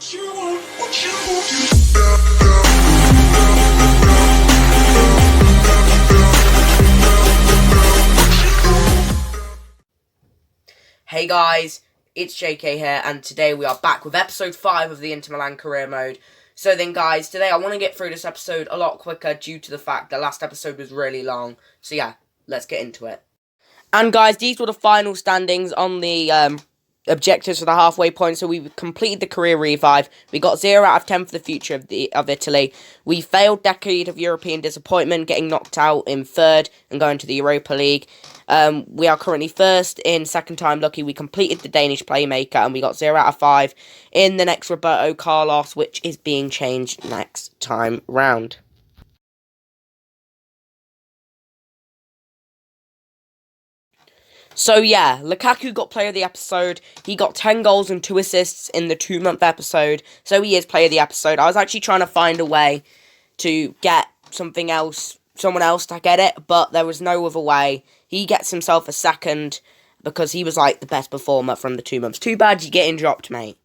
Hey guys, it's JK here, and today we are back with episode 5 of the Inter Milan career mode. So then guys, today I want to get through this episode a lot quicker due to the fact the last episode was really long. So yeah, let's get into it. And guys, these were the final standings on the objectives for the halfway point. So we completed the career revive. We got 0 out of 10 for the future of Italy. We failed decade of European disappointment, getting knocked out in third and going to the Europa League. We are currently first in second time lucky. We completed the Danish playmaker and we got 0 out of 5 in the next Roberto Carlos, which is being changed next time round. So yeah, Lukaku got player of the episode. He got 10 goals and 2 assists in the 2-month episode. So he is player of the episode. I was actually trying to find a way to get someone else to get it, but there was no other way. He gets himself a second because he was like the best performer from the 2 months. Too bad you're getting dropped, mate.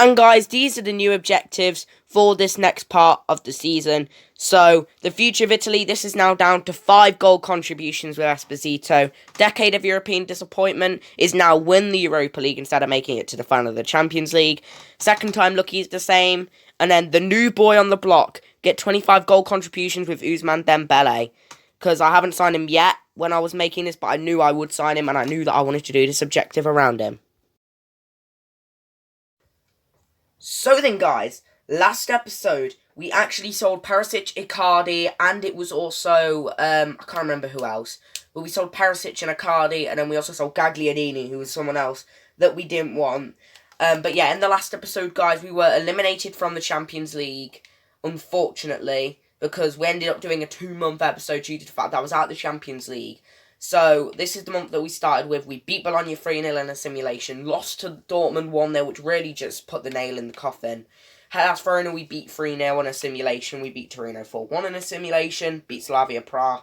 And guys, these are the new objectives for this next part of the season. So, the future of Italy, this is now down to 5 goal contributions with Esposito. Decade of European disappointment is now win the Europa League instead of making it to the final of the Champions League. Second time lucky is the same. And then the new boy on the block, get 25 goal contributions with Ousmane Dembele. Because I haven't signed him yet when I was making this, but I knew I would sign him and I knew that I wanted to do this objective around him. So then guys, last episode, we actually sold Perisic, Icardi, and it was also, I can't remember who else, but we sold Perisic and Icardi, and then we also sold Gagliardini, who was someone else that we didn't want. But yeah, in the last episode, guys, we were eliminated from the Champions League, unfortunately, because we ended up doing a 2-month episode due to the fact that I was out of the Champions League. So, this is the month that we started with. We beat Bologna 3-0 in a simulation, lost to Dortmund 1-0, which really just put the nail in the coffin. Hellas Verona we beat 3-0 in a simulation, we beat Torino 4-1 in a simulation, beat Slavia Prague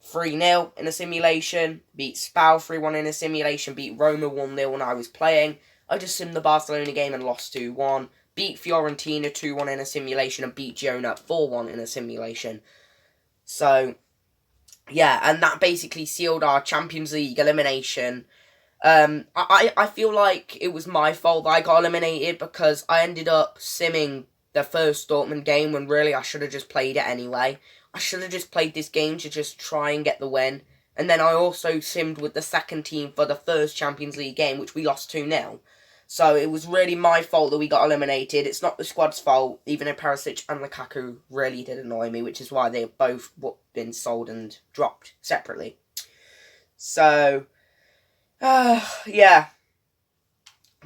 3-0 in a simulation, beat Spal 3-1 in a simulation, beat Roma 1-0 when I was playing. I just simmed the Barcelona game and lost 2-1. Beat Fiorentina 2-1 in a simulation and beat Girona 4-1 in a simulation. So, yeah, and that basically sealed our Champions League elimination. I feel like it was my fault that I got eliminated because I ended up simming the first Dortmund game when really I should have just played it anyway. I should have just played this game to just try and get the win. And then I also simmed with the second team for the first Champions League game, which we lost 2-0. So it was really my fault that we got eliminated. It's not the squad's fault, even though Perisic and Lukaku really did annoy me, which is why they've both been sold and dropped separately. So, yeah.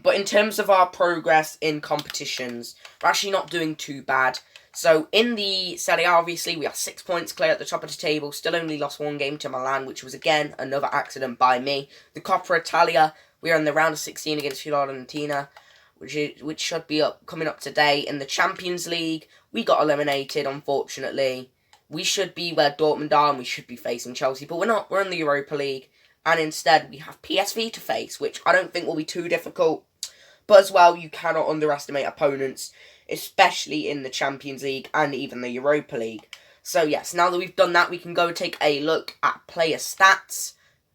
But in terms of our progress in competitions, we're actually not doing too bad. So in the Serie A, obviously, we are 6 points clear at the top of the table. Still only lost 1 game to Milan, which was, again, another accident by me. The Coppa Italia, we are in the round of 16 against Fiorentina, which should be coming up today. In the Champions League, we got eliminated, unfortunately. We should be where Dortmund are, and we should be facing Chelsea, but we're not. We're in the Europa League, and instead we have PSV to face, which I don't think will be too difficult. But as well, you cannot underestimate opponents, especially in the Champions League and even the Europa League. So yes, now that we've done that, we can go take a look at player stats.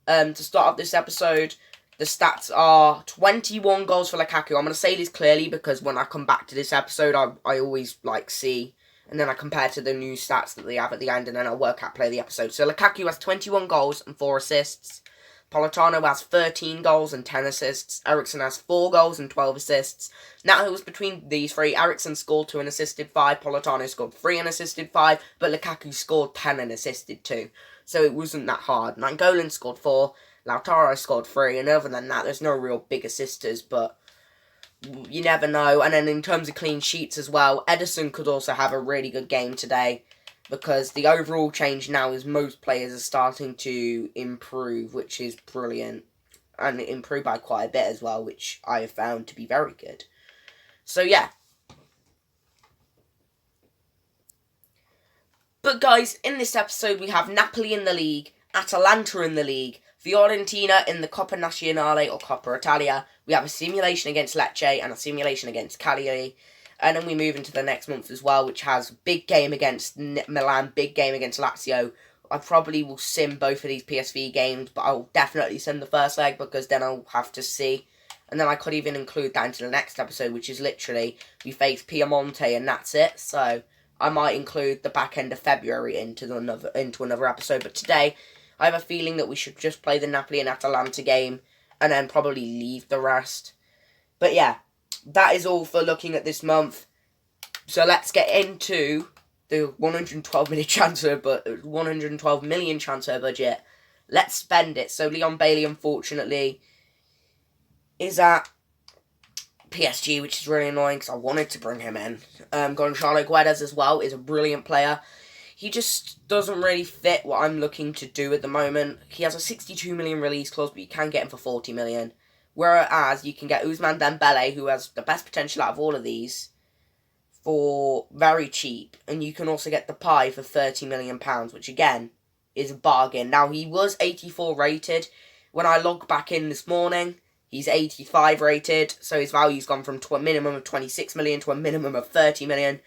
To start off this episode, the stats are 21 goals for Lukaku. I'm going to say this clearly because when I come back to this episode, I always see, and then I compare to the new stats that they have at the end, and then I'll work out player of the episode. So Lukaku has 21 goals and 4 assists. Politano has 13 goals and 10 assists. Eriksen has 4 goals and 12 assists. Now it was between these three. Eriksen scored 2 and assisted 5. Politano scored 3 and assisted 5. But Lukaku scored 10 and assisted 2. So it wasn't that hard. Nainggolan scored 4. Lautaro scored 3. And other than that, there's no real big assisters. But you never know. And then in terms of clean sheets as well, Ederson could also have a really good game today. Because the overall change now is most players are starting to improve, which is brilliant. And improve by quite a bit as well, which I have found to be very good. So, yeah. But, guys, in this episode, we have Napoli in the league, Atalanta in the league, Fiorentina in the Coppa Nazionale or Coppa Italia. We have a simulation against Lecce and a simulation against Cagliari. And then we move into the next month as well, which has big game against Milan, big game against Lazio. I probably will sim both of these PSV games, but I'll definitely sim the first leg because then I'll have to see. And then I could even include that into the next episode, which is literally we face Piemonte and that's it. So I might include the back end of February into another episode. But today, I have a feeling that we should just play the Napoli and Atalanta game and then probably leave the rest. But yeah, that is all for looking at this month. So let's get into the 112 million transfer budget. Let's spend it. So Leon Bailey, unfortunately, is at PSG, which is really annoying because I wanted to bring him in. Gonzalo Guedes as well is a brilliant player. He just doesn't really fit what I'm looking to do at the moment. He has a 62 million release clause, but you can get him for 40 million. Whereas you can get Ousmane Dembele, who has the best potential out of all of these, for very cheap. And you can also get Depay for £30 million, which again is a bargain. Now, he was 84 rated. When I logged back in this morning, he's 85 rated. So his value's gone from a minimum of 26 million to a minimum of 30 million.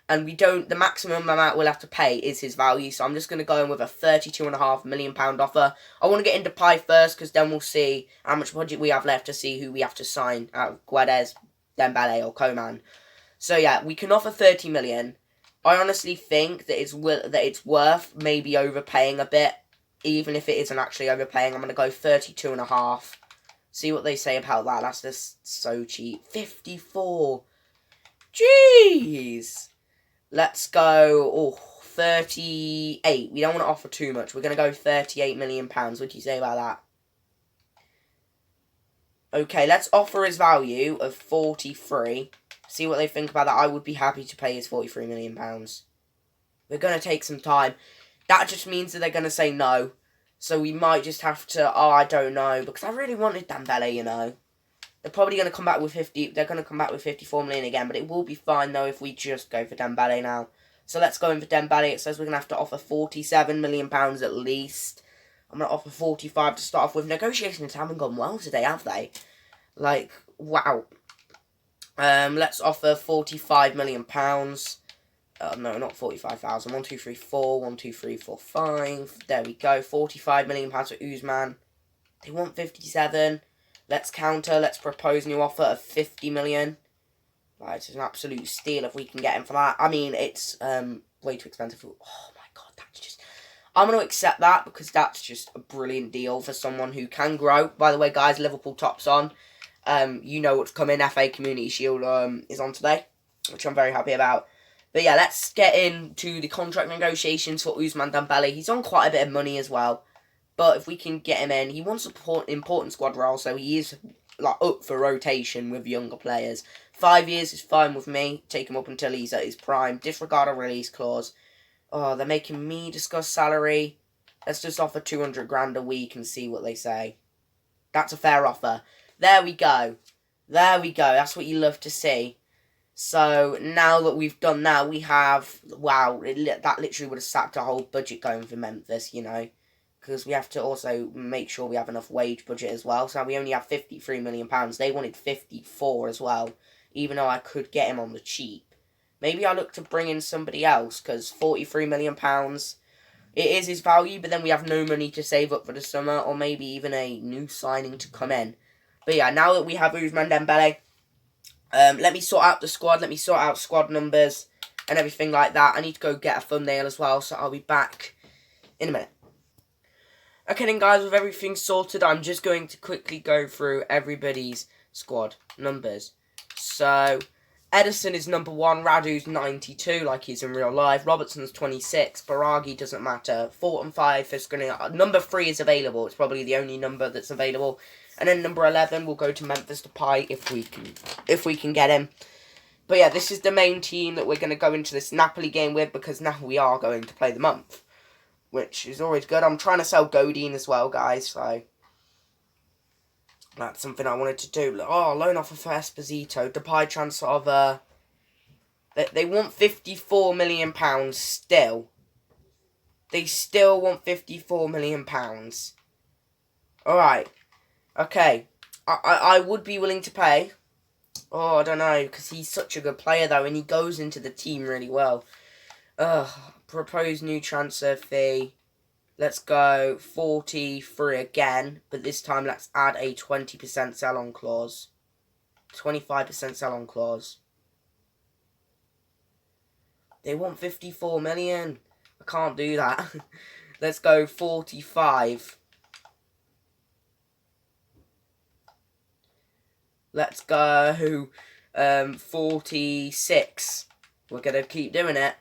And the maximum amount we'll have to pay is his value. So I'm just going to go in with a £32.5 million offer. I want to get into Pi first because then we'll see how much budget we have left to see who we have to sign out of Guedes, Dembele or Coman. So yeah, we can offer 30 million. I honestly think that it's worth maybe overpaying a bit. Even if it isn't actually overpaying, I'm going to go 32.5. See what they say about that. That's just so cheap. 54. Jeez. Let's go, 38. We don't want to offer too much. We're going to go £38 million. What do you say about that? Okay, let's offer his value of 43. See what they think about that. I would be happy to pay his £43 million. We're going to take some time. That just means that they're going to say no. So we might just have to, I don't know. Because I really wanted Dembele, you know. They're probably going to come back with 54 million again, but it will be fine though if we just go for Dembele now. So let's go in for Dembele. It says we're going to have to offer £47 million at least. I'm going to offer 45 to start off with. Negotiations haven't gone well today, have they? Like, wow. Let's offer £45 million. No, not 45,000. 1, 2, 3, 4. 1, 2, 3, 4, 5. There we go. £45 million for Ousmane. They want 57. Let's counter. Let's propose a new offer of 50 million. Right, it's an absolute steal if we can get him for that. I mean, it's way too expensive. Oh my god, that's just... I'm going to accept that because that's just a brilliant deal for someone who can grow. By the way, guys, Liverpool top's on. You know what's coming. FA Community Shield is on today, which I'm very happy about. But yeah, let's get into the contract negotiations for Ousmane Dembele. He's on quite a bit of money as well. But if we can get him in, he wants an important squad role, so he is up for rotation with younger players. 5 years is fine with me. Take him up until he's at his prime. Disregard a release clause. Oh, they're making me discuss salary. Let's just offer 200 grand a week and see what they say. That's a fair offer. There we go. There we go. That's what you love to see. So now that we've done that, we have... Wow, that literally would have sacked our whole budget going for Memphis, you know. Because we have to also make sure we have enough wage budget as well. So we only have £53 million. They wanted 54 as well. Even though I could get him on the cheap. Maybe I look to bring in somebody else. Because £43 million, it is his value. But then we have no money to save up for the summer. Or maybe even a new signing to come in. But yeah, now that we have Ousmane Dembele. Let me sort out the squad. Let me sort out squad numbers. And everything like that. I need to go get a thumbnail as well. So I'll be back in a minute. Okay then guys, with everything sorted, I'm just going to quickly go through everybody's squad numbers. So, Edison is number 1, Radu's 92, like he's in real life, Robertson's 26, Baragi doesn't matter, 4 and 5 is going to... Number 3 is available, it's probably the only number that's available. And then number 11 will go to Memphis Depay if we can get him. But yeah, this is the main team that we're going to go into this Napoli game with, because now we are going to play the month. Which is always good. I'm trying to sell Godin as well, guys, so... That's something I wanted to do. Oh, loan offer for Esposito. Depay transfer of... They want £54 million still. They still want £54 million. Alright. Okay. I would be willing to pay. Oh, I don't know, because he's such a good player, though, and he goes into the team really well. Propose new transfer fee. Let's go 43 again, but this time let's add a 20% sell-on clause. 25% sell-on clause. They want 54 million. I can't do that. Let's go 45. Let's go 46. We're going to keep doing it.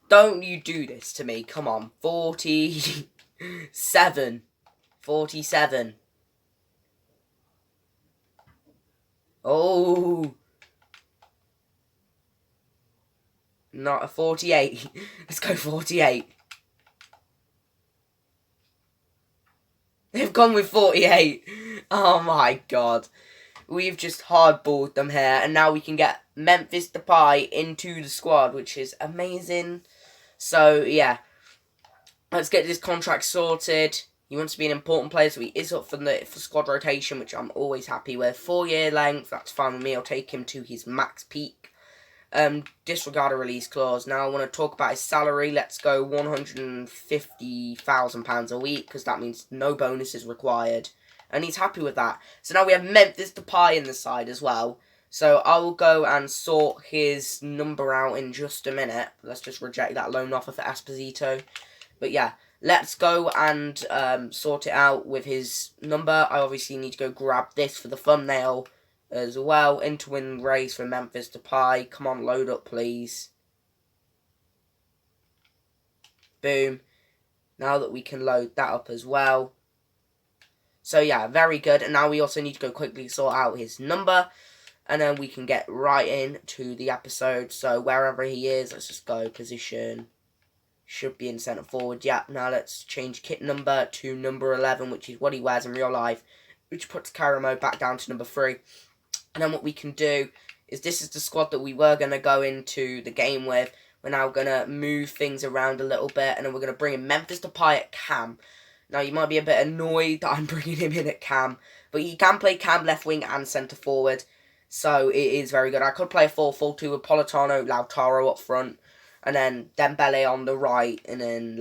Don't you do this to me. Come on. 47. 47. Oh. Not a 48. Let's go 48. They've gone with 48. Oh my god. We've just hardballed them here. And now we can get Memphis Depay into the squad, which is amazing. So, yeah. Let's get this contract sorted. He wants to be an important player, so he is up for squad rotation, which I'm always happy with. 4-year length, that's fine with me. I'll take him to his max peak. Disregard a release clause. Now I want to talk about his salary. Let's go £150,000 a week, because that means no bonuses required. And he's happy with that. So now we have Memphis Depay in the side as well. So I will go and sort his number out in just a minute. Let's just reject that loan offer for Esposito. But yeah, let's go and sort it out with his number. I obviously need to go grab this for the thumbnail as well. Interwin race for Memphis Depay. Come on, load up, please. Boom. Now that we can load that up as well. So yeah, very good. And now we also need to go quickly sort out his number. And then we can get right into the episode. So wherever he is, let's just go position. Should be in centre forward. Yeah, now let's change kit number to number 11, which is what he wears in real life. Which puts Karamo back down to number 3. And then what we can do is, this is the squad that we were going to go into the game with. We're now going to move things around a little bit. And then we're going to bring in Memphis Depay at cam. Now, you might be a bit annoyed that I'm bringing him in at cam. But he can play cam, left wing and centre forward. So, it is very good. I could play a 4-4-2 with Politano, Lautaro up front. And then Dembele on the right. And then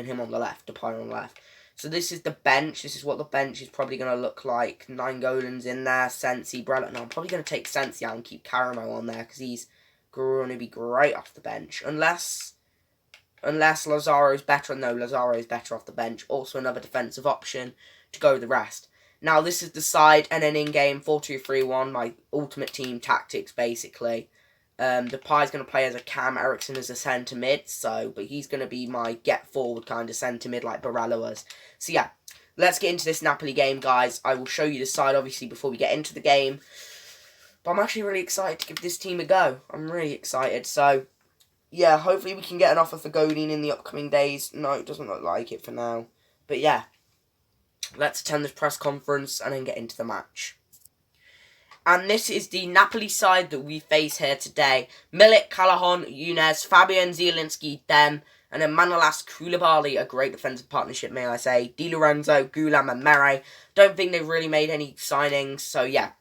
him on the left. Depay on the left. So this is the bench. This is what the bench is probably going to look like. Nainggolan's in there. Sensi, Brella. No, I'm probably going to take Sensi out and keep Karamo on there, because he's going to be great off the bench. Unless Lazaro's better. No, Lazaro's better off the bench. Also another defensive option to go with the rest. Now this is the side, and then in-game 4-2-3-1. My ultimate team tactics, basically. Depay's going to play as a cam, Eriksen as a centre mid, but he's going to be my get forward kind of centre mid like Barella was. So yeah, let's get into this Napoli game, guys. I will show you the side obviously before we get into the game. But I'm actually really excited to give this team a go. I'm really excited. So yeah, hopefully we can get an offer for Godin in the upcoming days. No, it doesn't look like it for now. But yeah, let's attend this press conference and then get into the match. And this is the Napoli side that we face here today. Milik, Callahan, Younes, Fabian Zielinski, Dem, and then Manolas Koulibaly, a great defensive partnership, may I say. Di Lorenzo, Gulam, and Mere. Don't think they've really made any signings, so yeah.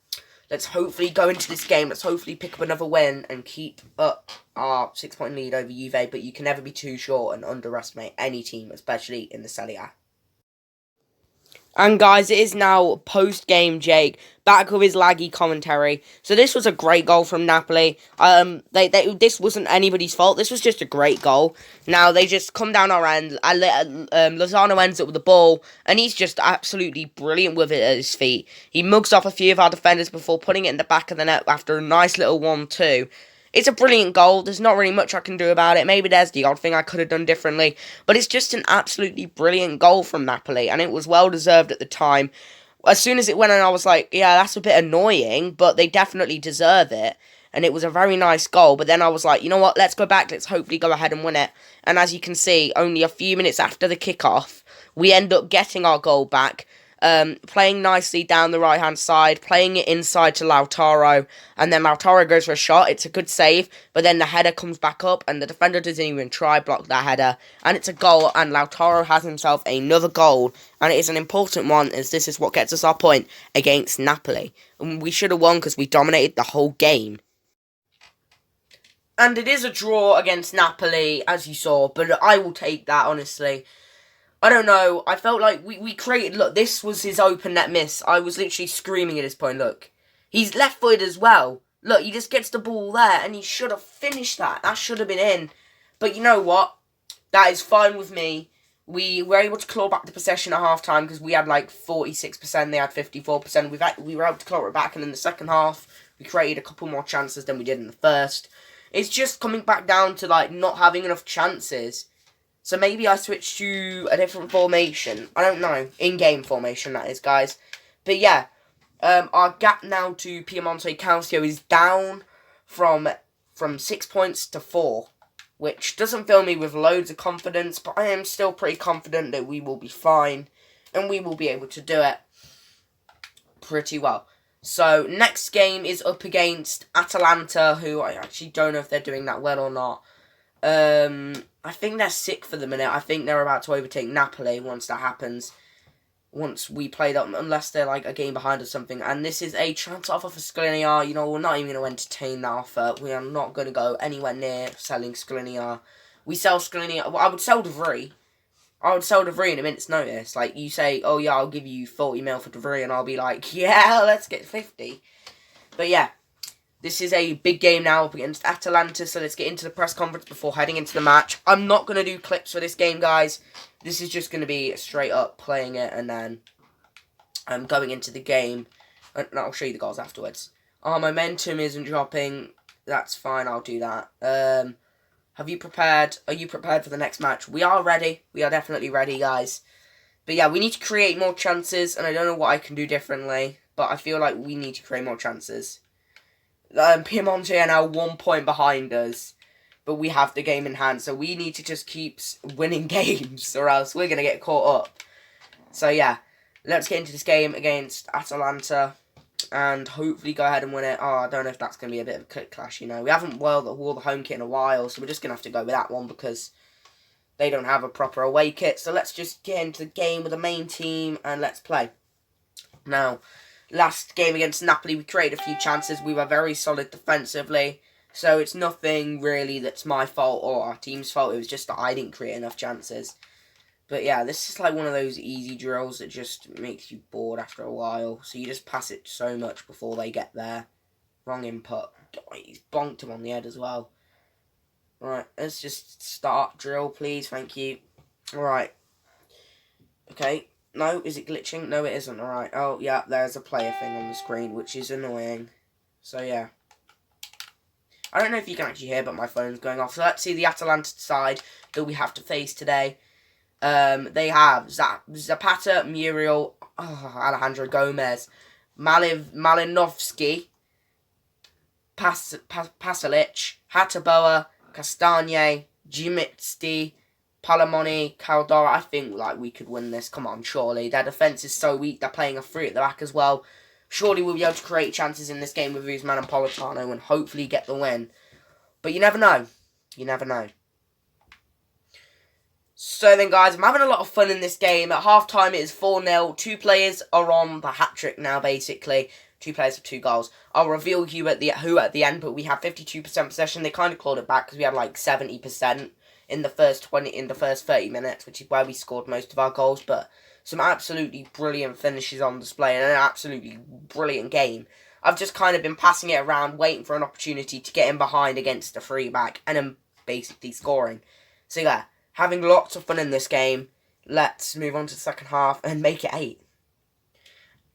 Let's hopefully go into this game. Let's hopefully pick up another win and keep up our 6-point lead over Juve. But you can never be too short and underestimate any team, especially in the Serie A. And guys, it is now post-game Jake, back with his laggy commentary. So this was a great goal from Napoli. This wasn't anybody's fault. This was just a great goal. Now, they just come down our end. Lozano ends up with the ball, and he's just absolutely brilliant with it at his feet. He mugs off a few of our defenders before putting it in the back of the net after a nice little 1-2. It's a brilliant goal. There's not really much I can do about it. Maybe there's the odd thing I could have done differently. But it's just an absolutely brilliant goal from Napoli. And it was well deserved at the time. As soon as it went in, I was like, yeah, that's a bit annoying. But they definitely deserve it. And it was a very nice goal. But then I was like, you know what? Let's go back. Let's hopefully go ahead and win it. And as you can see, only a few minutes after the kickoff, we end up getting our goal back. playing nicely down the right-hand side, playing it inside to Lautaro, and then Lautaro goes for a shot. It's a good save, but then the header comes back up, and the defender doesn't even try block that header, and it's a goal, and Lautaro has himself another goal, and it is an important one, as this is what gets us our point against Napoli. And we should have won because we dominated the whole game. And it is a draw against Napoli, as you saw, but I will take that, honestly. I don't know, I felt like we created, look, this was his open net miss. I was literally screaming at this point, look. He's left-footed as well. Look, he just gets the ball there, and he should have finished that. That should have been in. But you know what? That is fine with me. We were able to claw back the possession at half-time because we had like 46%, they had 54%. We were able to claw it back, and in the second half, we created a couple more chances than we did in the first. It's just coming back down to, like, not having enough chances. So maybe I switch to a different formation. I don't know. In-game formation, that is, guys. But yeah, our gap now to Piemonte Calcio is down from 6 points to 4. Which doesn't fill me with loads of confidence. But I am still pretty confident that we will be fine. And we will be able to do it pretty well. So, next game is up against Atalanta, who I actually don't know if they're doing that well or not. I think they're sick for the minute. I think they're about to overtake Napoli once that happens. Once we play them, unless they're like a game behind or something. And this is a transfer offer for Skriniar. You know, we're not even going to entertain that offer. We are not going to go anywhere near selling Skriniar. We sell Skriniar. Well, I would sell De Vrij. I would sell De Vrij in a minute's notice. Like, you say, oh yeah, I'll give you 40 mil for De Vrij, and I'll be like, yeah, let's get 50. But yeah, this is a big game now up against Atalanta, so let's get into the press conference before heading into the match. I'm not going to do clips for this game, guys. This is just going to be straight up playing it, and then I'm going into the game, and I'll show you the goals afterwards. Our momentum isn't dropping. That's fine, I'll do that. Have you prepared? Are you prepared for the next match? We are ready. We are definitely ready, guys. But yeah, we need to create more chances, and I don't know what I can do differently, but I feel like we need to create more chances. Piemonte are now 1 point behind us, but we have the game in hand, so we need to just keep winning games, or else we're going to get caught up. So yeah, let's get into this game against Atalanta, and hopefully go ahead and win it. Oh, I don't know if that's going to be a bit of a quick clash, you know. We haven't wore the home kit in a while, so we're just going to have to go with that one because they don't have a proper away kit. So let's just get into the game with the main team and let's play. Now, last game against Napoli, we created a few chances. We were very solid defensively, so it's nothing really that's my fault or our team's fault. It was just that I didn't create enough chances. But yeah, this is like one of those easy drills that just makes you bored after a while. So you just pass it so much before they get there. Wrong input. Oh, he's bonked him on the head as well. Right, let's just start drill, please. Thank you. Alright. Okay. No, is it glitching? No, it isn't. Alright. Oh, yeah, there's a player thing on the screen, which is annoying. So, yeah. I don't know if you can actually hear, but my phone's going off. So let's see the Atalanta side that we have to face today. They have Zapata, Muriel, Alejandro Gomez, Malinovsky, Pasalic, Hataboa, Castagne, Jimitsti, Palamoni, Caldara. I think like we could win this. Come on, surely. Their defence is so weak. They're playing a 3 at the back as well. Surely we'll be able to create chances in this game with Usman and Politano and hopefully get the win. But you never know. You never know. So then, guys, I'm having a lot of fun in this game. At half-time, it is 4-0. 2 players are on the hat-trick now, basically. 2 players have 2 goals. I'll reveal who at the end, but we have 52% possession. They kind of clawed it back because we had like 70% in the first 30 minutes, which is where we scored most of our goals. But some absolutely brilliant finishes on display and an absolutely brilliant game. I've just kind of been passing it around, waiting for an opportunity to get in behind against a free back, and then basically scoring. So yeah, having lots of fun in this game. Let's move on to the second half and make it 8.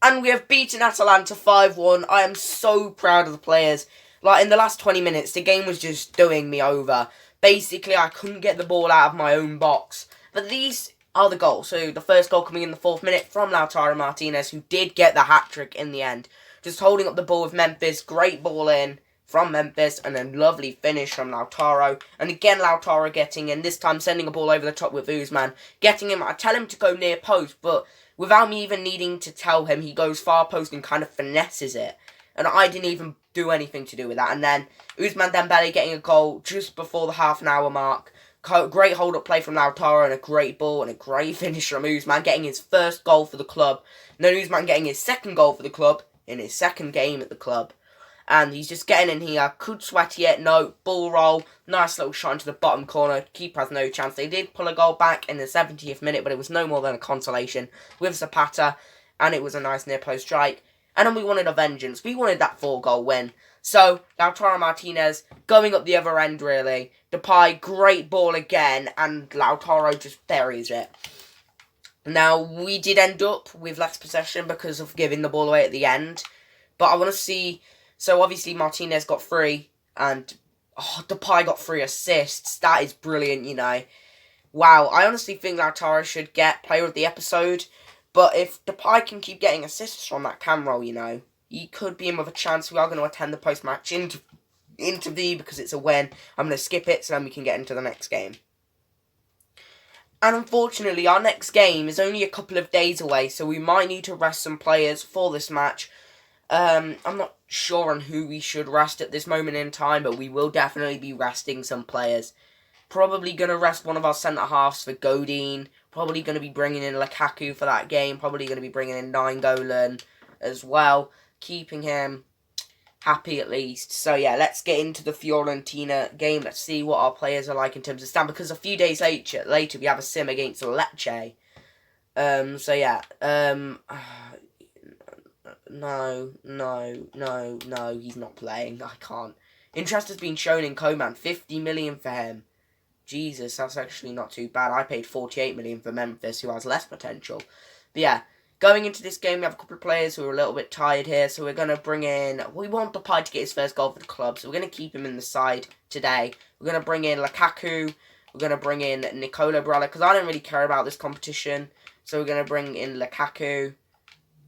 And we have beaten Atalanta 5-1. I am so proud of the players. Like, in the last 20 minutes, the game was just doing me over. Basically, I couldn't get the ball out of my own box. But these are the goals. So, the first goal coming in the 4th minute from Lautaro Martinez, who did get the hat-trick in the end. Just holding up the ball with Memphis. Great ball in from Memphis, and then lovely finish from Lautaro. And again, Lautaro getting in, this time sending a ball over the top with Usman. Getting him, I tell him to go near post, but without me even needing to tell him, he goes far post and kind of finesses it. And I didn't even do anything to do with that. And then Ousmane Dembele getting a goal just before the half an hour mark. Great hold-up play from Lautaro and a great ball and a great finish from Ousmane, getting his first goal for the club. And then Ousmane getting his second goal for the club in his second game at the club. And he's just getting in here. Could sweaty it. No. Ball roll. Nice little shot into the bottom corner. Keeper has no chance. They did pull a goal back in the 70th minute, but it was no more than a consolation with Zapata. And it was a nice near-post strike. And then we wanted a vengeance. We wanted that 4-goal win. So, Lautaro Martinez going up the other end, really. Depay, great ball again. And Lautaro just buries it. Now, we did end up with less possession because of giving the ball away at the end. But I want to see... So, obviously, Martinez got 3. And Depay got 3 assists. That is brilliant, you know. Wow, I honestly think Lautaro should get Player of the Episode. But if Depay can keep getting assists from that cam roll, you know, he could be in with a chance. We are going to attend the post-match interview because it's a win. I'm going to skip it so then we can get into the next game. And unfortunately, our next game is only a couple of days away, so we might need to rest some players for this match. I'm not sure on who we should rest at this moment in time, but we will definitely be resting some players. Probably going to rest one of our centre-halves for Godin. Probably going to be bringing in Lukaku for that game. Probably going to be bringing in Nainggolan as well. Keeping him happy at least. So yeah, let's get into the Fiorentina game. Let's see what our players are like in terms of stand. Because a few days later we have a sim against Lecce. So yeah. No, he's not playing. I can't. Interest has been shown in Coman. 50 million for him. Jesus, that's actually not too bad. I paid 48 million for Memphis, who has less potential. But yeah, going into this game, we have a couple of players who are a little bit tired here. So we're going to bring in... We want Depay to get his first goal for the club. So we're going to keep him in the side today. We're going to bring in Lukaku. We're going to bring in Nicolo Barella. Because I don't really care about this competition. So we're going to bring in Lukaku.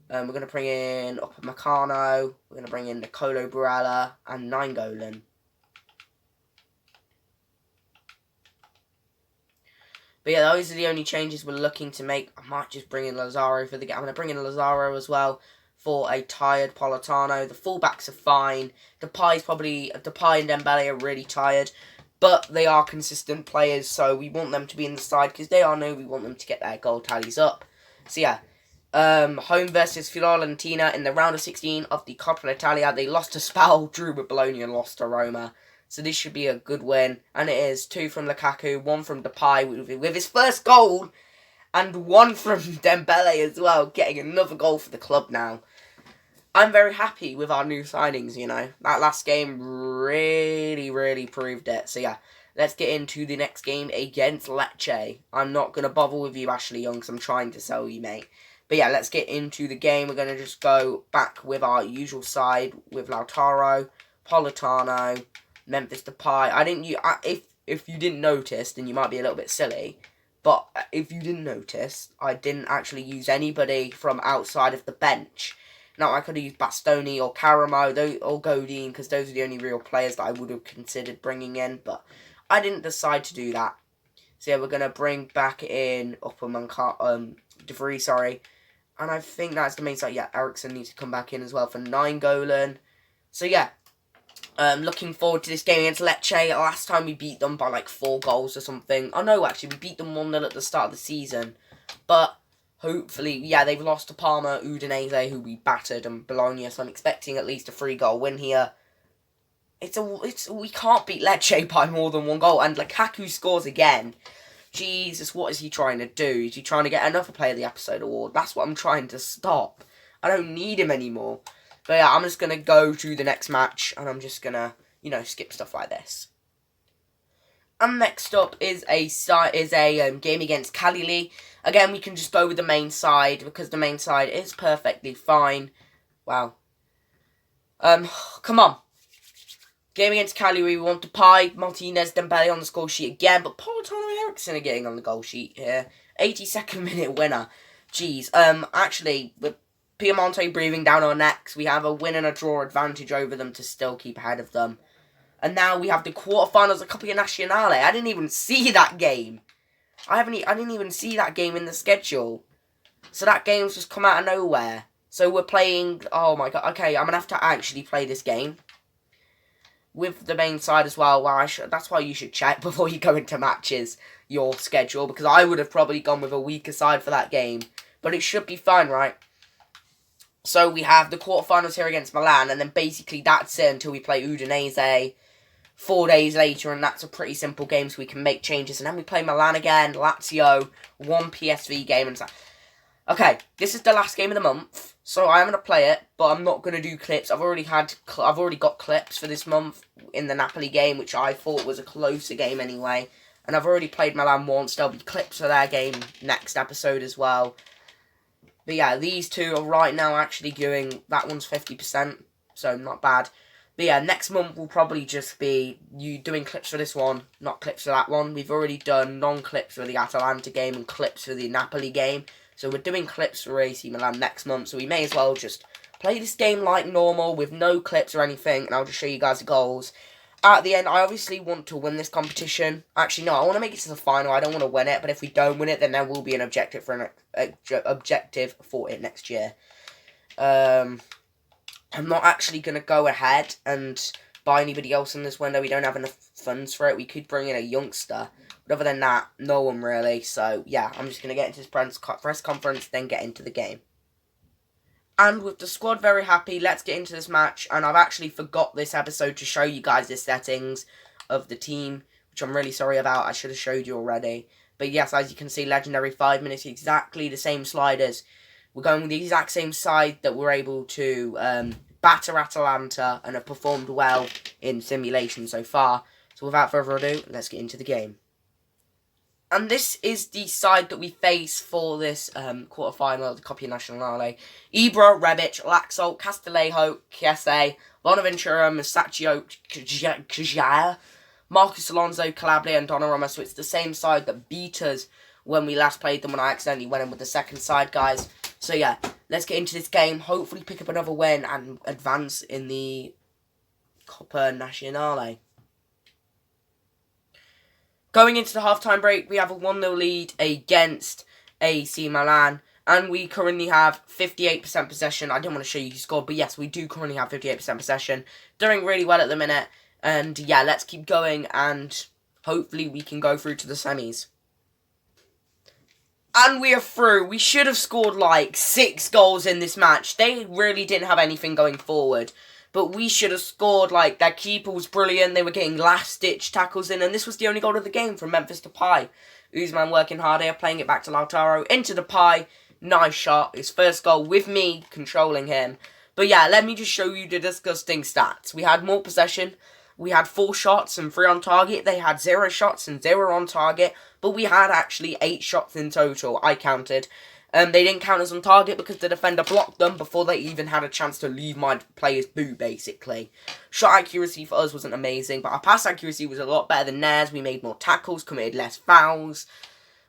We're going to bring in Upamecano. We're going to bring in Nicolo Barella and Nainggolan. But yeah, those are the only changes we're looking to make. I might just bring in Lazaro for the game. I'm going to bring in Lazaro as well for a tired Politano. The fullbacks are fine. Depay and Dembele are really tired. But they are consistent players, so we want them to be in the side because they are new. We want them to get their goal tallies up. So yeah, home versus Fiorentina in the round of 16 of the Coppa Italia. They lost to Spal, drew with Bologna and lost to Roma. So this should be a good win. And it is 2 from Lukaku, 1 from Depay with his first goal. And 1 from Dembele as well, getting another goal for the club now. I'm very happy with our new signings, you know. That last game really proved it. So yeah, let's get into the next game against Lecce. I'm not going to bother with you, Ashley Young, because I'm trying to sell you, mate. But yeah, let's get into the game. We're going to just go back with our usual side with Lautaro, Politano, Memphis Depay. If you didn't notice, then you might be a little bit silly. But if you didn't notice, I didn't actually use anybody from outside of the bench. Now, I could have used Bastoni or Caramo or Godin, because those are the only real players that I would have considered bringing in. But I didn't decide to do that. So yeah, we're going to bring back in De Vries, sorry. And I think that's the main side. Yeah, Eriksson needs to come back in as well for Nainggolan. So yeah. Looking forward to this game against Lecce. Last time we beat them by like 4 goals or something. Oh no, actually, we beat them 1-0 at the start of the season. But hopefully, yeah, they've lost to Parma, Udinese, who we battered, and Bologna. So I'm expecting at least a 3-goal win here. We can't beat Lecce by more than 1 goal. And Lukaku scores again. Jesus, what is he trying to do? Is he trying to get another Player of the Episode award? That's what I'm trying to stop. I don't need him anymore. But yeah, I'm just going to go to the next match, and I'm just going to, skip stuff like this. And next up is a game against Cagliari. Again, we can just go with the main side, because the main side is perfectly fine. Wow. Come on. Game against Cagliari, we want Depay, Martinez, Dembele on the score sheet again, but Politano and Eriksson are getting on the goal sheet here. 82nd minute winner. Jeez. Actually, with Piemonte breathing down our necks, we have a win and a draw advantage over them to still keep ahead of them. And now we have the quarterfinals of Coppa Nazionale. I didn't even see that game. I didn't even see that game in the schedule. So that game's just come out of nowhere. So we're playing... Oh my god. Okay, I'm going to have to actually play this game. With the main side as well. That's why you should check before you go into matches. Your schedule. Because I would have probably gone with a weaker side for that game. But it should be fine, right? So we have the quarterfinals here against Milan. And then basically that's it until we play Udinese 4 days later. And that's a pretty simple game so we can make changes. And then we play Milan again. Lazio. One PSV game. And okay, this is the last game of the month. So I am going to play it, but I'm not going to do clips. I've already got clips for this month in the Napoli game, which I thought was a closer game anyway. And I've already played Milan once. There'll be clips for their game next episode as well. But yeah, these two are right now actually doing... That one's 50%, so not bad. But yeah, next month will probably just be you doing clips for this one, not clips for that one. We've already done non-clips for the Atalanta game and clips for the Napoli game. So we're doing clips for AC Milan next month, so we may as well just play this game like normal with no clips or anything, and I'll just show you guys the goals. At the end, I obviously want to win this competition. Actually, no, I want to make it to the final. I don't want to win it, but if we don't win it, then there will be an objective for it next year. I'm not actually going to go ahead and buy anybody else in this window. We don't have enough funds for it. We could bring in a youngster. But other than that, no one really. So, yeah, I'm just going to get into this press conference, then get into the game. And with the squad very happy, let's get into this match. And I've actually forgot this episode to show you guys the settings of the team, which I'm really sorry about. I should have showed you already. But yes, as you can see, legendary 5 minutes, exactly the same sliders. We're going with the exact same side that we're able to batter Atalanta and have performed well in simulation so far. So without further ado, let's get into the game. And this is the side that we face for this quarterfinal of the Coppa Nazionale. Ibra, Rebic, Laxalt, Castillejo, Chiesa, Bonaventura, Masaccio, Kjaer, Marcus Alonso, Calabria, and Donnarumma. So it's the same side that beat us when we last played them, when I accidentally went in with the second side, guys. So yeah, let's get into this game. Hopefully pick up another win and advance in the Coppa Nazionale. Going into the half-time break, we have a 1-0 lead against AC Milan. And we currently have 58% possession. I didn't want to show you who scored, but yes, we do currently have 58% possession. Doing really well at the minute. And yeah, let's keep going and hopefully we can go through to the semis. And we are through. We should have scored like 6 goals in this match. They really didn't have anything going forward. But we should have scored. Like, their keeper was brilliant. They were getting last-ditch tackles in. And this was the only goal of the game from Memphis Depay. Usman working hard here, playing it back to Lautaro. Into Depay. Nice shot. His first goal with me controlling him. But yeah, let me just show you the disgusting stats. We had more possession. We had 4 shots and 3 on target. They had 0 shots and 0 on target. But we had actually 8 shots in total. I counted. They didn't count as on target because the defender blocked them before they even had a chance to leave my player's boot, basically. Shot accuracy for us wasn't amazing, but our pass accuracy was a lot better than theirs. We made more tackles, committed less fouls.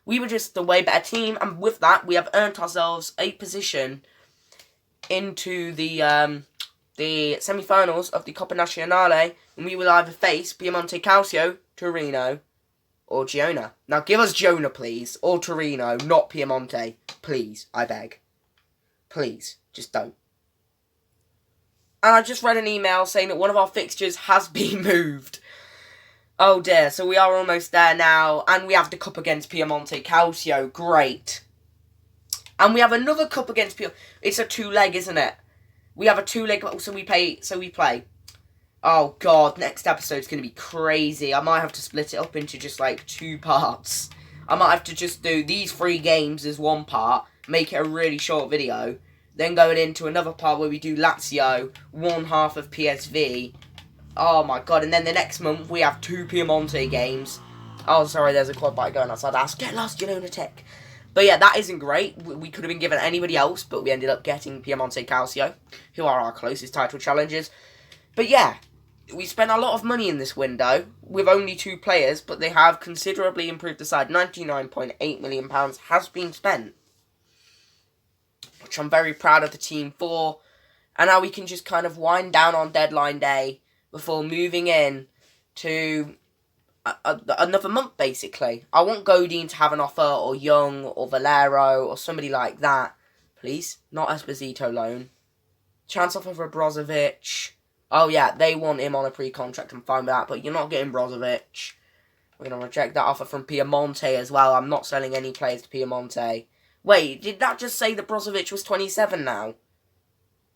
We were just a way better team, and with that, we have earned ourselves a position into the semi-finals of the Coppa Nazionale, and we will either face Piemonte Calcio, Torino, or Girona. Now, give us Girona, please. Or Torino, not Piemonte. Please, I beg. Please, just don't. And I just read an email saying that one of our fixtures has been moved. Oh dear, so we are almost there now. And we have the cup against Piemonte Calcio. Great. And we have another cup against Piemonte. It's a 2-leg, isn't it? We have a 2-leg, so we play. Oh god, next episode's going to be crazy. I might have to split it up into just like 2 parts. I might have to just do these 3 games as one part, make it a really short video, then going into another part where we do Lazio, one half of PSV. Oh my god, and then the next month we have 2 Piemonte games. Oh, sorry, there's a quad bike going outside the house. Get lost, you lunatic. But yeah, that isn't great. We could have been given anybody else, but we ended up getting Piemonte Calcio, who are our closest title challengers. But yeah, we spent a lot of money in this window with only 2 players, but they have considerably improved the side. £99.8 million has been spent, which I'm very proud of the team for. And now we can just kind of wind down on deadline day before moving in to another month, basically. I want Godin to have an offer, or Young, or Valero, or somebody like that. Please, not Esposito loan. Chance offer for Brozovic. Oh yeah, they want him on a pre-contract. I'm fine with that, but you're not getting Brozovic. We're going to reject that offer from Piemonte as well. I'm not selling any players to Piemonte. Wait, did that just say that Brozovic was 27 now?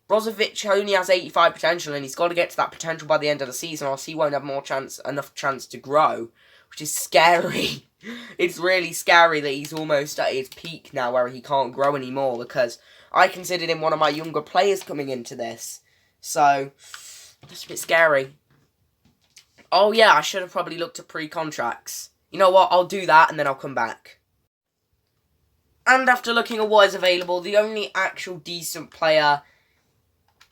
Brozovic only has 85 potential, and he's got to get to that potential by the end of the season, or else he won't have enough chance to grow, which is scary. It's really scary that he's almost at his peak now, where he can't grow anymore, because I considered him one of my younger players coming into this. So, that's a bit scary. Oh yeah, I should have probably looked at pre-contracts. You know what, I'll do that and then I'll come back. And after looking at what is available, the only actual decent player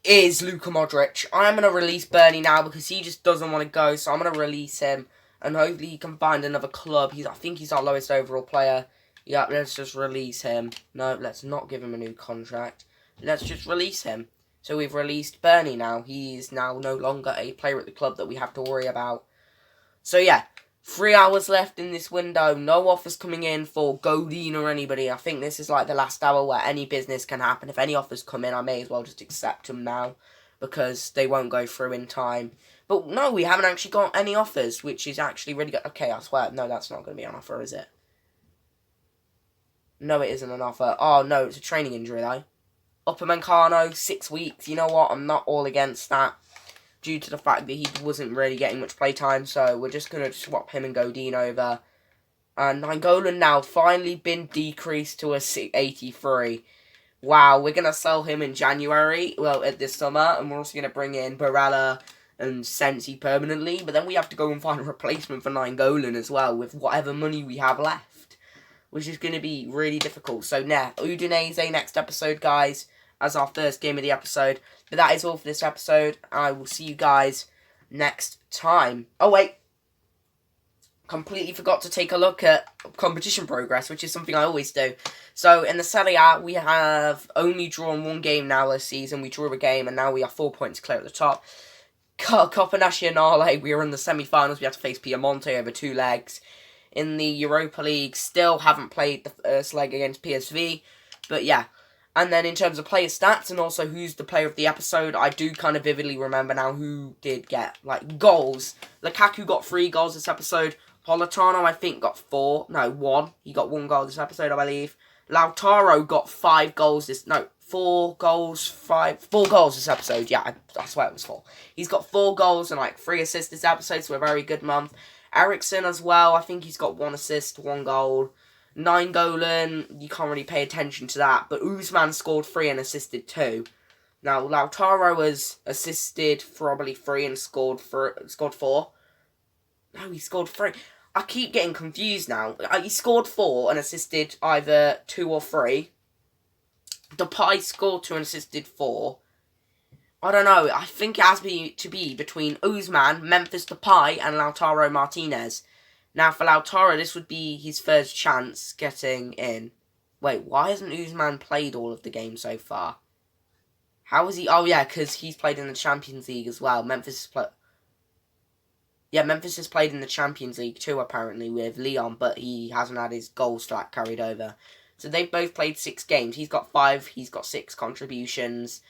is Luka Modric. I'm going to release Bernie now because he just doesn't want to go, so I'm going to release him. And hopefully he can find another club. I think he's our lowest overall player. Yeah, let's just release him. No, let's not give him a new contract. Let's just release him. So we've released Bernie now. He is now no longer a player at the club that we have to worry about. So yeah, 3 hours left in this window. No offers coming in for Godin or anybody. I think this is like the last hour where any business can happen. If any offers come in, I may as well just accept them now, because they won't go through in time. But no, we haven't actually got any offers, which is actually really good. Okay, I swear. No, that's not going to be an offer, is it? No, it isn't an offer. Oh, no, it's a training injury, though. Upamecano, 6 weeks. You know what? I'm not all against that, due to the fact that he wasn't really getting much playtime, so we're just going to swap him and Godin over. And Nainggolan now finally been decreased to a 83. Wow, we're going to sell him in January, well, at this summer, and we're also going to bring in Barella and Sensi permanently, but then we have to go and find a replacement for Nainggolan as well, with whatever money we have left, which is going to be really difficult. So, Udinese next episode, guys, as our first game of the episode. But that is all for this episode. I will see you guys next time. Oh, wait. Completely forgot to take a look at competition progress, which is something I always do. So, in the Serie A, we have only drawn one game now this season. We drew a game, and now we are 4 points clear at the top. Coppa Nazionale, we are in the semi-finals. We have to face Piemonte over 2 legs. In the Europa League, still haven't played the first leg against PSV. But, yeah. And then in terms of player stats and also who's the player of the episode, I do kind of vividly remember now who did get, like, goals. Lukaku got 3 goals this episode. Politano, I think, got 4. No, 1. He got 1 goal this episode, I believe. Lautaro got 5 goals this... No, 4 goals, 4 goals this episode. Yeah, I swear it was 4. He's got 4 goals and, like, 3 assists this episode, so a very good month. Ericsson as well. I think he's got 1 assist, 1 goal. Nainggolan, you can't really pay attention to that, but Usman scored 3 and assisted 2. Now, Lautaro has assisted probably 3 and scored 4. No, he scored 3. I keep getting confused now. He scored 4 and assisted either 2 or 3. Depay scored 2 and assisted 4. I don't know. I think it has to be between Usman, Memphis Depay, and Lautaro Martinez. Now, for Lautaro, this would be his first chance getting in. Wait, why hasn't Usman played all of the games so far? How is he? Oh, yeah, because he's played in the Champions League as well. Memphis has played in the Champions League too, apparently, with Lyon, but he hasn't had his goal stat carried over. So they've both played 6 games. He's got 5, he's got 6 contributions.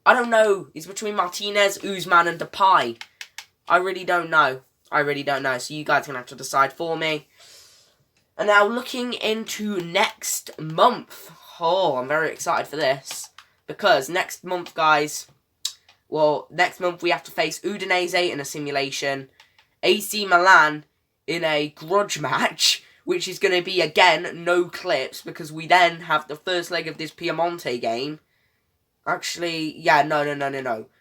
I don't know. It's between Martinez, Usman, and Depay. I really don't know. So you guys are going to have to decide for me. And now looking into next month. Oh, I'm very excited for this. Because next month, guys, next month we have to face Udinese in a simulation. AC Milan in a grudge match, which is going to be, again, no clips, because we then have the first leg of this Piemonte game. Actually, yeah, no.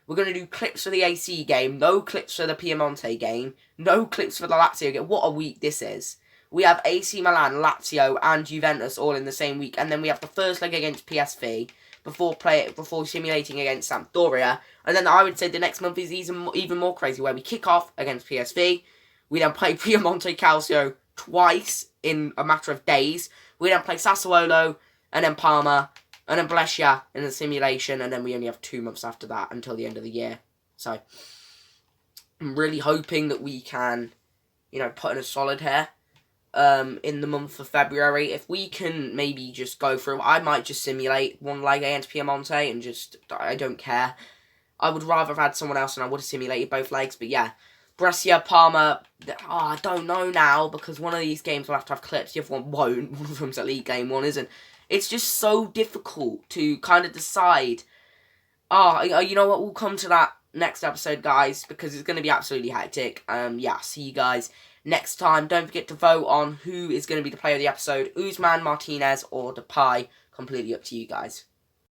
We're going to do clips for the AC game, no clips for the Piemonte game, no clips for the Lazio game. What a week this is. We have AC Milan, Lazio, and Juventus all in the same week, and then we have the first leg against PSV before simulating against Sampdoria. And then I would say the next month is even more crazy, where we kick off against PSV. We then play Piemonte Calcio twice in a matter of days. We then play Sassuolo, and then Parma, and then Brescia in the simulation, and then we only have 2 months after that until the end of the year. So, I'm really hoping that we can, put in a solid here. In the month of February, if we can maybe just go through, I might just simulate one leg against Piemonte and I don't care. I would rather have had someone else and I would have simulated both legs, but yeah. Brescia, Parma, I don't know now, because one of these games will have to have clips, the other one won't. One of them's a league game, one isn't. It's just so difficult to kind of decide. You know what, we'll come to that next episode, guys, because it's going to be absolutely hectic. Yeah, see you guys next time. Don't forget to vote on who is going to be the player of the episode, Usman, Martinez, or Depay. Completely up to you guys.